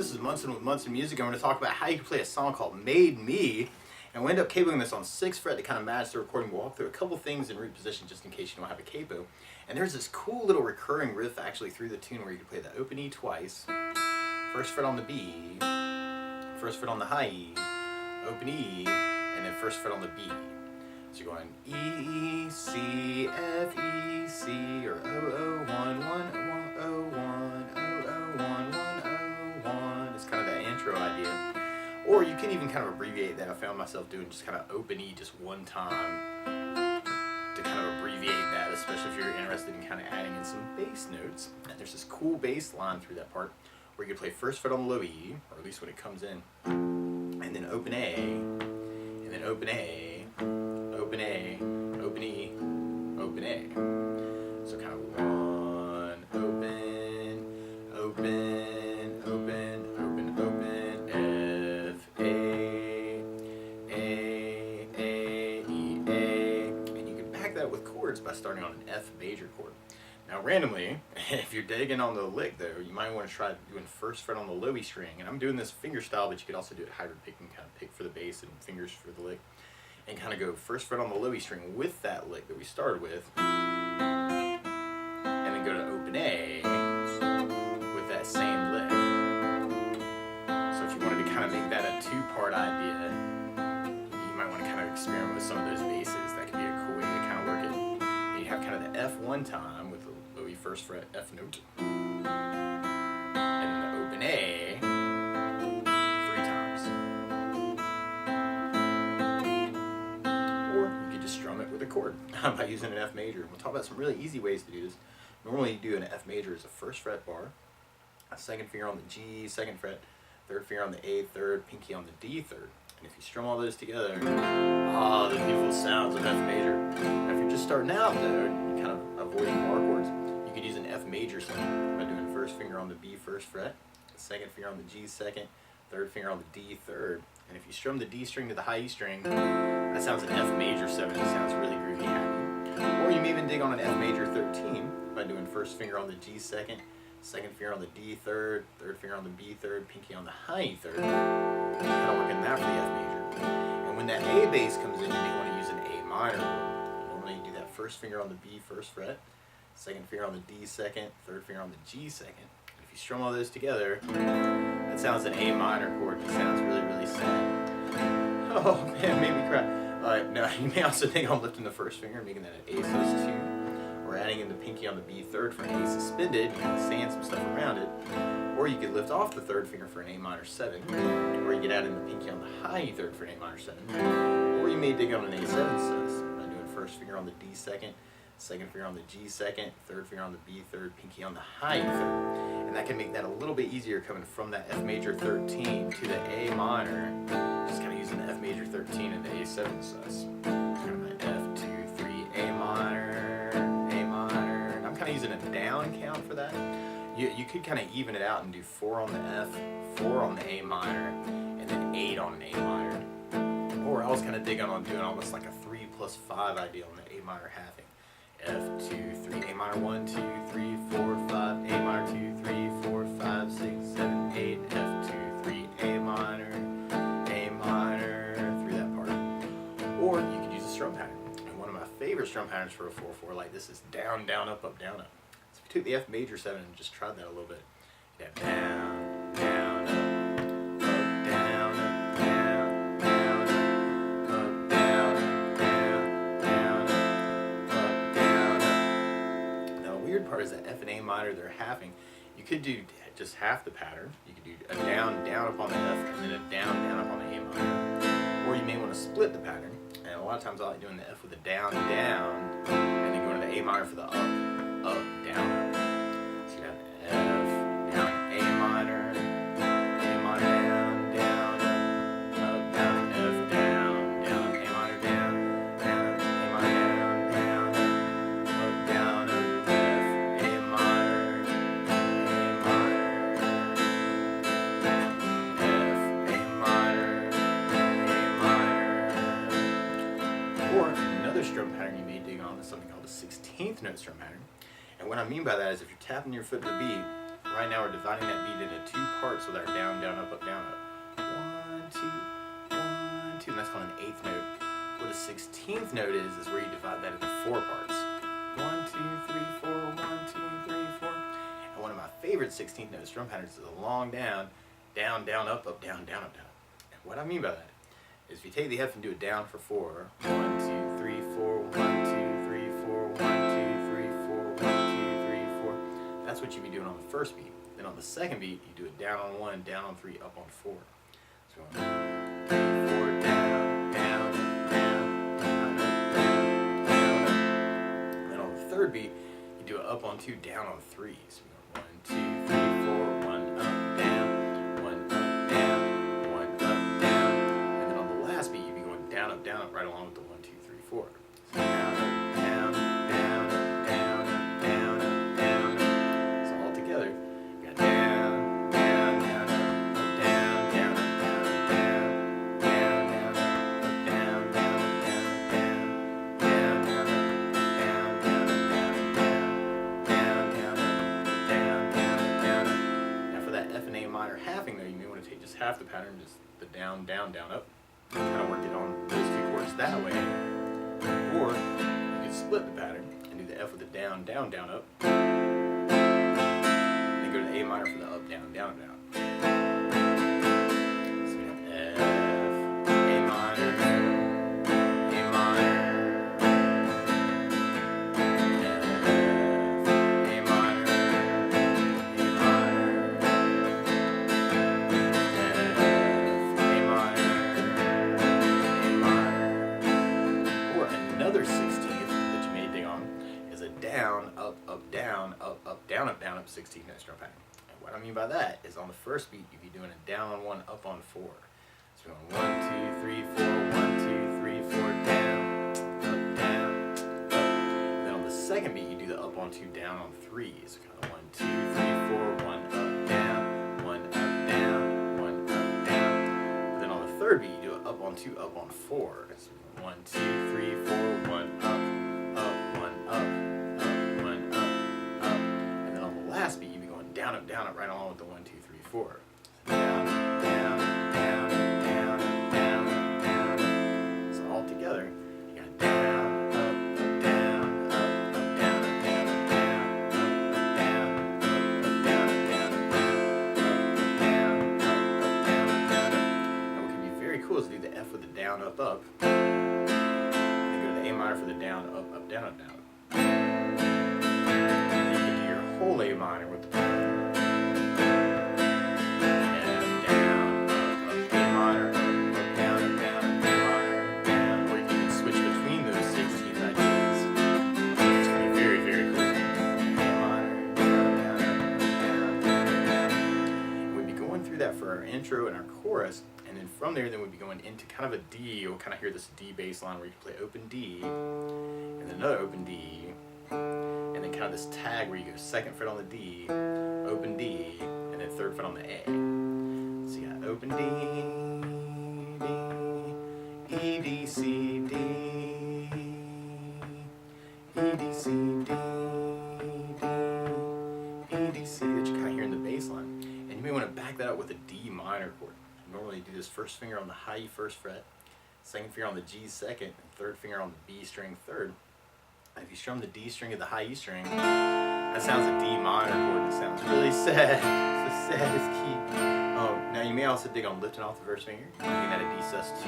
this is Munson with Munson Music. I'm going to talk about how you can play a song called Made Me. And we'll end up cabling this on 6th fret to kind of match the recording. We'll walk through a couple things in root position just in case you don't have a capo. And there's this cool little recurring riff actually through the tune where you can play the open E twice, 1st fret on the B, 1st fret on the high E, open E, and then 1st fret on the B. So you're going E, C, F, E, C, or O, 1, 1, 0, 1, 0, 1, 1, 0, 1. It's kind of that intro idea. Or you can even kind of abbreviate that. I found myself doing just kind of open E just one time to kind of abbreviate that, especially if you're interested in kind of adding in some bass notes. And there's this cool bass line through that part where you can play 1st fret on the low E, or at least when it comes in, and then open A, and then open A, open A, open E, open A. So kind of 1, open, open, open, open, open, F, A, E, A. And you can back that with chords by starting on an F major chord. Now randomly, if you're digging on the lick though, you might want to try doing 1st fret on the low E string. And I'm doing this finger style, but you could also do it hybrid picking, kind of pick for the bass and fingers for the lick. And kind of go 1st fret on the low E string with that lick that we started with. And then go to open A with that same lick. So if you wanted to kind of make that a two-part idea, you might want to kind of experiment with some of those basses. That could be a cool way to kind of work it. And you have kind of the F one time with the low E 1st fret F note. And then the open A 3 times. Or you could just strum it with a chord by using an F major. We'll talk about some really easy ways to do this. Normally you do an F major as a 1st fret bar, a 2nd finger on the G, 2nd fret, 3rd finger on the A, 3rd, pinky on the D, 3rd. And if you strum all those together, the beautiful sounds of F major. Now if you're just starting out though, kind of avoiding bar chords, you could use an F major sound by doing 1st finger on the B, 1st fret, 2nd finger on the G, 2nd, 3rd finger on the D, 3rd. And if you strum the D string to the high E string, that sounds an F major 7. It sounds really groovy, happy. Or you may even dig on an F major 13 by doing 1st finger on the G, 2nd, 2nd finger on the D, 3rd, 3rd finger on the B, 3rd, pinky on the high E 3rd. Kind of working that for the F major. And when that A bass comes in, you may want to use an A minor chord. Normally you do that 1st finger on the B, 1st fret, 2nd finger on the D, 2nd, 3rd finger on the G, 2nd. If you strum all those together, that sounds an A minor chord. It sounds really, really sad. Oh man, it made me cry. Now you may also think on lifting the 1st finger, making that an A sus 2, or adding in the pinky on the B 3rd for an A suspended, you can sand some stuff around it. Or you could lift off the 3rd finger for an A minor 7, or you could add in the pinky on the high E 3rd for an A minor 7, or you may dig on an A 7 sus by doing 1st finger on the D 2nd, 2nd finger on the G 2nd, 3rd finger on the B 3rd, pinky on the high E 3rd. And that can make that a little bit easier coming from that F major 13 to the A minor, just kind of using the F major 13 and the A 7 sus. Kind of an F 2 3 A minor, A minor. And I'm kind of using a down count for that. You could kind of even it out and do 4 on the F, 4 on the A minor, and then 8 on an A minor. Or I was kind of digging on doing almost like a 3 plus 5 idea on the A minor halving. F 2 3 A minor 1 2 3 4 5 A minor 2 3 4 5 6 7 8 F 2 3 A minor through that part. Or you could use a strum pattern. And one of my favorite strum patterns for a 4/4 like this is down down up up down up. So if you took the F major 7 and just tried that a little bit, you have down down up down up down down up down down down up down up. Now the weird part is that F and A minor they're halving. You could do just half the pattern. You could do a down down up on the F and then a down down up on the A minor. Or you may want to split the pattern. And a lot of times I like doing the F with a down down and then going to the A minor for the up down up. So you have F down A minor down down up down F down down A minor down down A minor down up down up F A minor F A minor. Or another strum pattern you may dig on is something called the 16th note strum pattern. And what I mean by that is if you're tapping your foot to the beat, right now we're dividing that beat into 2 parts with our down, down, up, down, up. 1, 2, 1, 2, and that's called an 8th note. What a 16th note is where you divide that into 4 parts. 1, 2, 3, 4, 1, 2, 3, 4. And one of my favorite 16th note strum patterns is a long down, down, down, up, down, down, up, down. And what I mean by that is if you take the F and do it down for 4, 1, 2, 3, 4, 1, 2, 3, 4, 1, 2, 3, 4, 1, 2, 3, 4. That's what you'd be doing on the first beat. Then on the second beat, you do it down on 1, down on 3, up on 4. So 1, 3, 4, down, down, down, down, down, down, up. Then on the third beat, you do it up on 2, down on 3. So 1, 2, 3, 4, 1 up, down, 1 up, down, 1 up, down. And then on the last beat, you'd be going down, up, right along with the 1, 2, 3, 4. So down, up, down, down, up, down, up, down, up, down, up. So all together, you got down, down, down, up, down, down, up, down, down, down, up, down, down, up, down, down, down, down, down, down, down, down, down, down, down, down. Now for that F and A minor halving though, you may want to take just half the pattern, just the down, down, down, up. Kind of work it on those 2 chords that way. Or you could split the pattern and do the F with the down, down, down, up. And then go to the A minor for the up, down, down, down. So we have F, A minor, A minor, F, A minor, A minor, F, A minor, or another 16th that you may dig on is a down, up, down, down, up 16th note strum pattern. And what I mean by that is on the first beat, you'd be doing a down on 1, up on 4. So we're going 1, 2, 3, 4, 1, 2, 3, 4, down, up, down, up. And then on the second beat, you do the up on 2, down on 3. So kind of 1, 2, 3, 4, 1 up, down, 1 up, down, 1 up, down. And then on the third beat, you do it up on 2, up on 4. So 1, 2, 3, 4, 1 up, 1 up, 1 up, up. And then on the last beat, you'd be going down, up, right along with the 1, 2, 3, 4. So down, down, down, down, down, down. So all together, you got down, up, down, up, down, down, down, up, down, up, down, down, down, up, down, up, down, down. And what can be very cool is to do the F with the down, up, then go to the A minor for the down, up, down, up, down. And you can do your whole A minor with the down, down, up, A minor, up, down, A minor, down. Or you can switch between those 16 ideas. It's going to be very, very cool. A minor, down, down. And we'd be going through that for our intro and our chorus. And then from there, we'd be going into kind of a D. You'll kind of hear this D bass line where you can play open D, and then another open D, and then kind of this tag where you go 2nd fret on the D, open D, and then 3rd fret on the A. So you got open D, D, E, D, C, D, E, D, C, D, D, E, D, C that you kind of hear in the bass line. And you may want to back that up with a D minor chord. Normally do this first finger on the high E 1st fret, 2nd finger on the G 2nd, and 3rd finger on the B string 3rd. And if you strum the D string of the high E string, that sounds a D minor chord. It sounds really sad. It's the saddest key. Now you may also dig on lifting off the 1st finger. You can add a D sus2,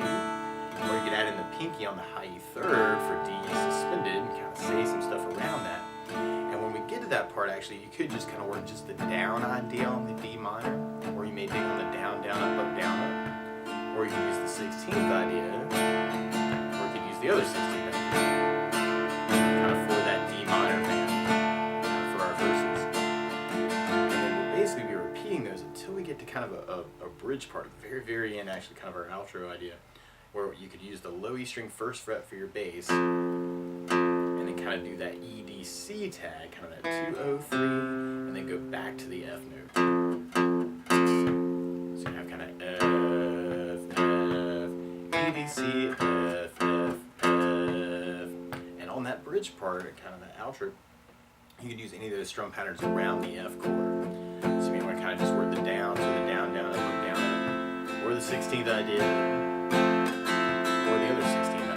or you can add in the pinky on the high E 3rd for D suspended and kind of say some stuff around that. And when we get to that part, actually, you could just kind of work just the down idea on the D minor, or you may dig on the down, down, up, down, up. Or you can use the 16th idea, or you can use the other 16th idea, kind of for that D minor band, kind of for our verses. And then we'll basically be repeating those until we get to kind of a bridge part, at the very, very end, actually, kind of our outro idea, where you could use the low E string 1st fret for your bass, and then kind of do that E, D, C tag, kind of that 2, 0, 3, and then go back to the F note. So you have kind of F, F, E, D, C, F, F, F. And on that bridge part, kind of that outro, you could use any of those strum patterns around the F chord. So 16th idea, or the other 16th idea.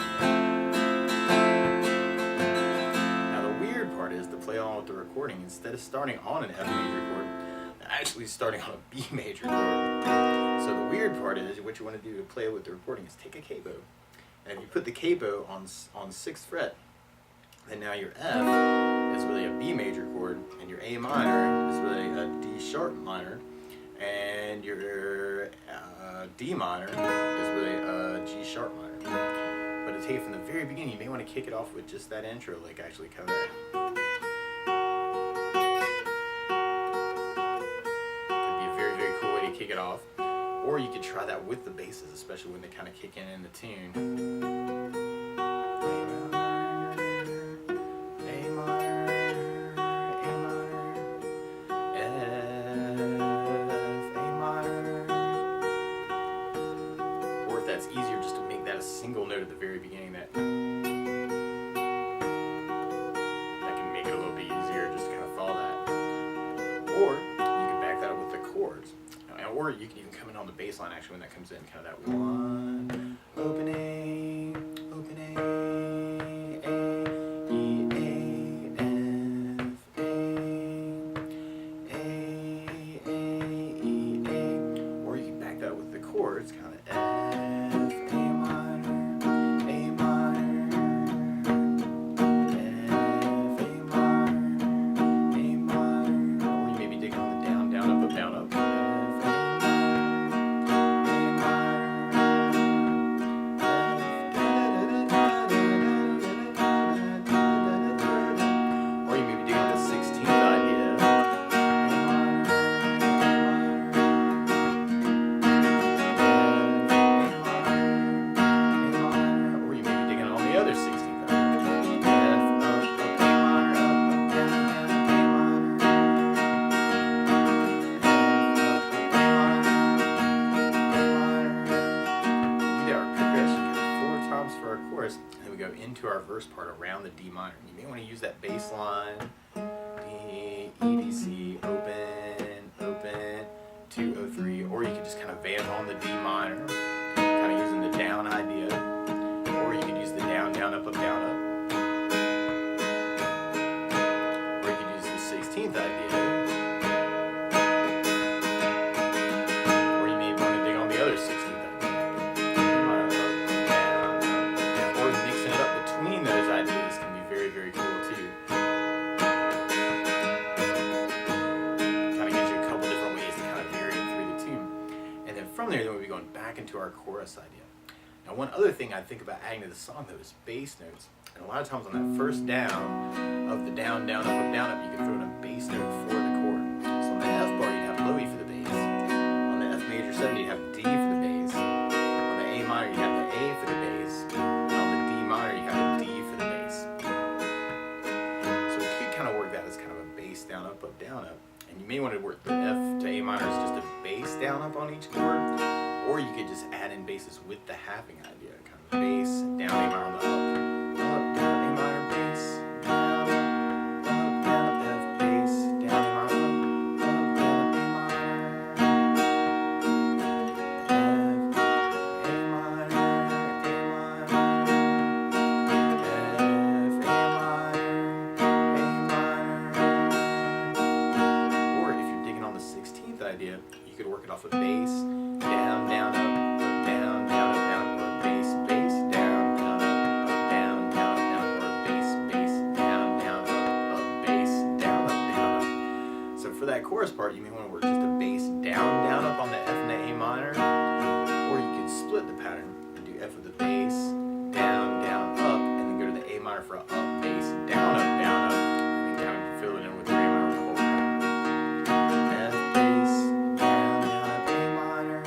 Now the weird part is to play along with the recording, instead of starting on an F major chord, they're actually starting on a B major chord. So the weird part is, what you want to do to play with the recording is take a capo, and if you put the capo on 6th fret, then now your F is really a B major chord, and your A minor is really a D sharp minor, and your D minor is really a G sharp minor. But to take it from the very beginning, you may want to kick it off with just that intro, like actually kind of that. Could be a very, very cool way to kick it off. Or you could try that with the basses, especially when they kind of kick in the tune. That's easier just to make that a single note at the very beginning, that can make it a little bit easier just to kind of follow that. Or you can back that up with the chords, or you can even come in on the bass line actually when that comes in, kind of that one, opening, opening, A, E, A, F, A, E, A, or you can back that up with the chords, kind of F, into our verse part around the D minor. You may want to use that bass line, D, E, D, C, open, open, 203, or you could just kind of vamp on the D minor, kind of using the down idea, or you could use the down, down, up, down, up, or you could use the 16th idea, or you may want to dig on the other 16th idea. Ideas can be very, very cool too. Kind of gives you a couple different ways to kind of vary it through the tune. And then from there, we'll be going back into our chorus idea. Now, one other thing I think about adding to the song though is bass notes. And a lot of times on that first down of the down, down, up, you can throw in a bass note for the chord. So on the F bar, you'd have low E for the bass. On the F major 7, you'd have D for the bass. On the A minor, you'd have the A for the bass. And on the D minor, you have the D for the bass. So we could kind of work that as kind of a bass down, up, down, up. And you may want to work the F to A minor as just a bass down, up on each chord. Or you could just add in basses with the halving idea. Kind of bass, down, A minor on the up, down, A minor, bass, down, up, F, bass, down, A minor, up, down, A minor, F, A minor, F, A minor. Or if you're digging on the 16th idea, you could work it off of bass, down, down, up, down, down, or bass, bass, down, down, up, or bass, bass, down, up, bass, down, up. So for that chorus part, you may want to work just a bass down, up on the F and the A minor, or you could split the pattern and do F with the bass, down, up, and then go to the A minor for a up, bass, down, up, and then kind of fill it in with the A minor with the whole pattern. F, bass, down, up, A minor,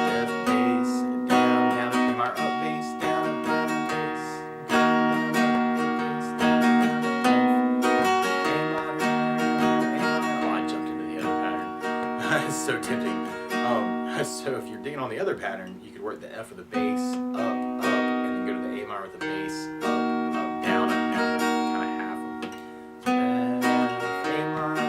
F, bass, down, up, A minor, up, bass, down, bass, down, bass, down, F, A minor. Oh, I jumped into the other pattern. It's so tempting. So if you're digging on the other pattern, you could work the F with the bass, up, and then go to the A minor with the bass, up, down, kind of half them. F, A minor,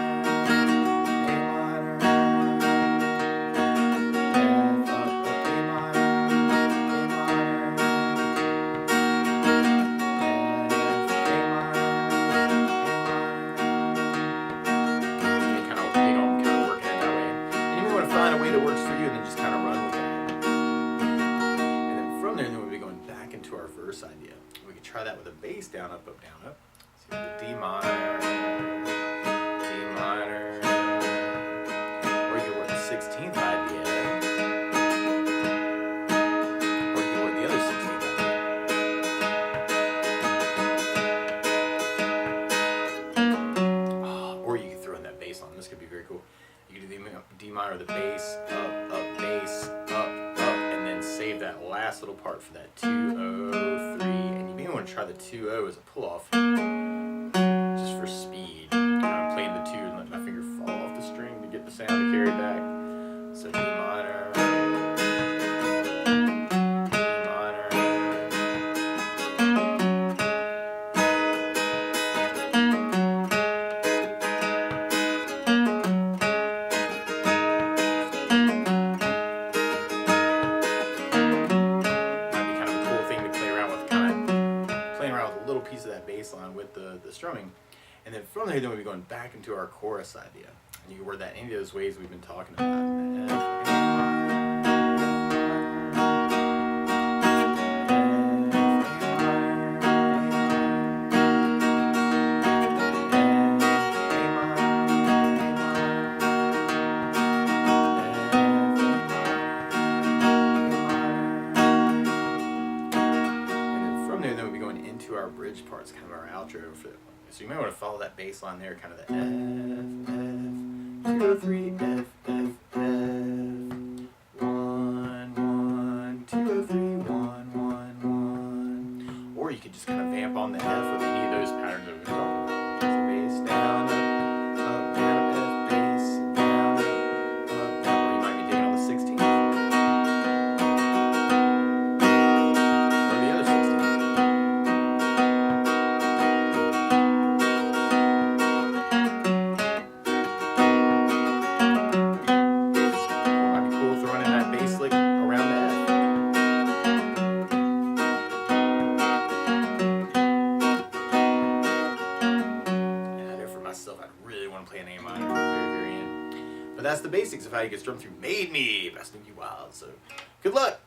down, up, down, up. So you have the D minor, or you can work the 16th idea, or you can work the other 16th idea. Or you can throw in that bass line. This could be very cool. You can do the D minor, the bass, up, bass, up, and then save that last little part for that 2-0-3. And you may want to try the 2-0 as a pull-off, just for speed. Kind of playing the 2 and letting my finger fall off the string to get the sound to carry back. So D minor, D minor. Piece of that bass line with the strumming, and then from there, then we'll be going back into our chorus idea, and you can word that any of those ways we've been talking about. Our bridge parts, kind of our outro for it. So you may want to follow that bass line there, kind of the F, 2, 3, F, 1, 1, 2, 3, 1, 1, 1. Or you could just kind of vamp on the F with any of those patterns that we've been talking about. So bass down, up, down, F, bass, down, up, down. Or you might be digging on the 16th. Or the other 16th. Play an A minor at the very end. But that's the basics of how you get strum through Made Me by Snookie Wild. So good luck.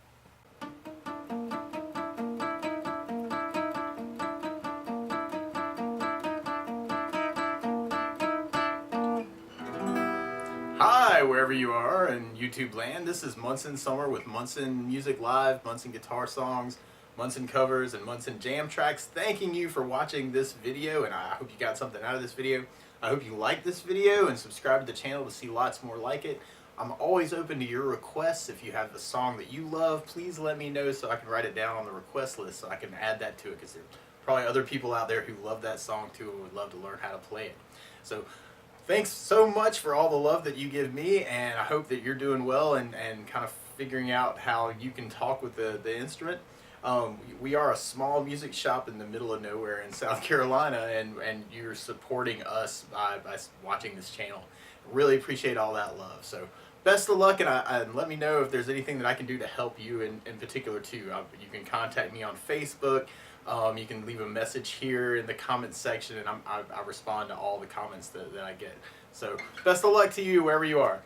Hi, wherever you are in YouTube land. This is Munson Summer with Munson Music Live, Munson Guitar Songs, Munson Covers, and Munson Jam Tracks. Thanking you for watching this video, and I hope you got something out of this video. I hope you like this video and subscribe to the channel to see lots more like it. I'm always open to your requests. If you have a song that you love, please let me know so I can write it down on the request list so I can add that to it, because there are probably other people out there who love that song too and would love to learn how to play it. So thanks so much for all the love that you give me, and I hope that you're doing well and kind of figuring out how you can talk with the instrument. We are a small music shop in the middle of nowhere in South Carolina, and you're supporting us by watching this channel. Really appreciate all that love. So best of luck, and let me know if there's anything that I can do to help you in particular too. You can contact me on Facebook. You can leave a message here in the comments section, and I respond to all the comments that I get. So best of luck to you wherever you are.